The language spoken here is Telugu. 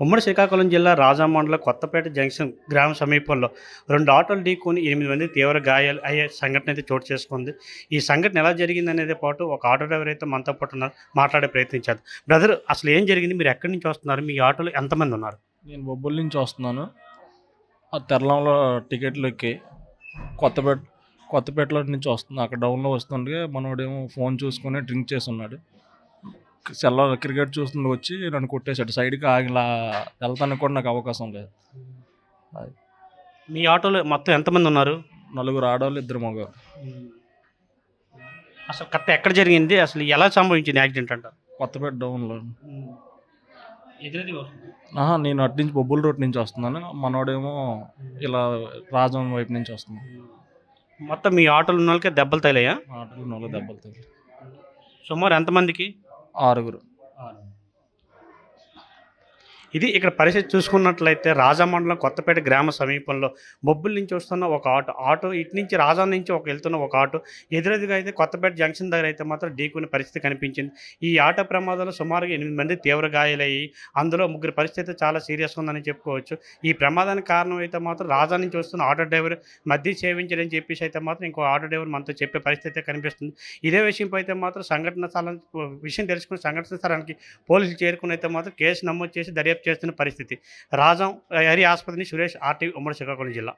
ఉమ్మడి శ్రీకాకుళం జిల్లా రాజాం మండలం కొత్తపేట జంక్షన్ గ్రామ సమీపంలో 2 ఆటోలు ఢీకొని 8 మంది తీవ్ర గాయాలు అయ్యే సంఘటన అయితే చోటు చేసుకుంది. ఈ సంఘటన ఎలా జరిగిందనేది పాటు ఒక ఆటో డ్రైవర్ అయితే మనతో పాటు ఉన్నారు. మాట్లాడే ప్రయత్నించారు. బ్రదర్, అసలు ఏం జరిగింది? మీరు ఎక్కడి నుంచి వస్తున్నారు? మీ ఆటోలో ఎంతమంది ఉన్నారు? నేను బొబ్బుల నుంచి వస్తున్నాను. ఆ తెరలంలో టికెట్లు ఎక్కి కొత్తపేట కొత్తపేటలో నుంచి వస్తున్నా. అక్కడ డౌన్లో వస్తుండగా మనోడేమో ఫోన్ చూసుకొని డ్రింక్ చేసి ఉన్నాడు. క్రికెట్ చూస్తుండే వచ్చి నన్ను కొట్టేశాడు. సైడ్కి ఆగిలా వెళ్తానికి కూడా నాకు అవకాశం లేదు. మీ ఆటోలో మొత్తం ఎంతమంది ఉన్నారు? 4 ఆడవాళ్ళు 2 మగవాళ్ళు. అసలు కరెక్ట్ ఎక్కడ జరిగింది? అసలు ఎలా సంభవించింది యాక్సిడెంట్ అంటారు? కొత్తపేట డౌన్లో. ఎదురెది వస్తుంది. నేను అటు నుంచి బొబ్బుల రోడ్ నుంచి వస్తున్నాను. మనోడేమో ఇలా రాజం వైపు నుంచి వస్తున్నాను. మొత్తం మీ ఆటోలో ఉన్న వాళ్ళకి దెబ్బలు తగిలాయా? ఆటోలో 4 దెబ్బలు తగిలి సుమారు ఎంతమందికి? 6. ఇది ఇక్కడ పరిస్థితి చూసుకున్నట్లయితే రాజా మండలం కొత్తపేట గ్రామ సమీపంలో బొబ్బుల నుంచి వస్తున్న ఒక ఆటో ఇటు నుంచి రాజా నుంచి వెళ్తున్న ఒక ఆటో ఎదురెదుగా అయితే కొత్తపేట జంక్షన్ దగ్గర అయితే మాత్రం ఢీకునే పరిస్థితి కనిపించింది. ఈ ఆటో ప్రమాదంలో సుమారుగా 8 మంది తీవ్ర గాయాలయ్యి అందులో 3 పరిస్థితి చాలా సీరియస్గా ఉందని చెప్పుకోవచ్చు. ఈ ప్రమాదానికి కారణం అయితే మాత్రం రాజా నుంచి వస్తున్న ఆటో డ్రైవర్ మధ్య సేవించడని చెప్పేసి అయితే మాత్రం ఇంకో ఆటో డ్రైవర్ మనతో చెప్పే పరిస్థితి అయితే కనిపిస్తుంది. ఇదే విషయంపై అయితే మాత్రం విషయం తెలుసుకుని సంఘటన స్థలానికి పోలీసులు చేరుకుని అయితే మాత్రం కేసు నమోదు చేసి దర్యాప్తు చేస్తున్న పరిస్థితి. రాజం ఏరియా ఆసుపత్రిని సురేష్, ఆర్టీవీ, ఉమ్మడి శ్రీకాకుళం జిల్లా.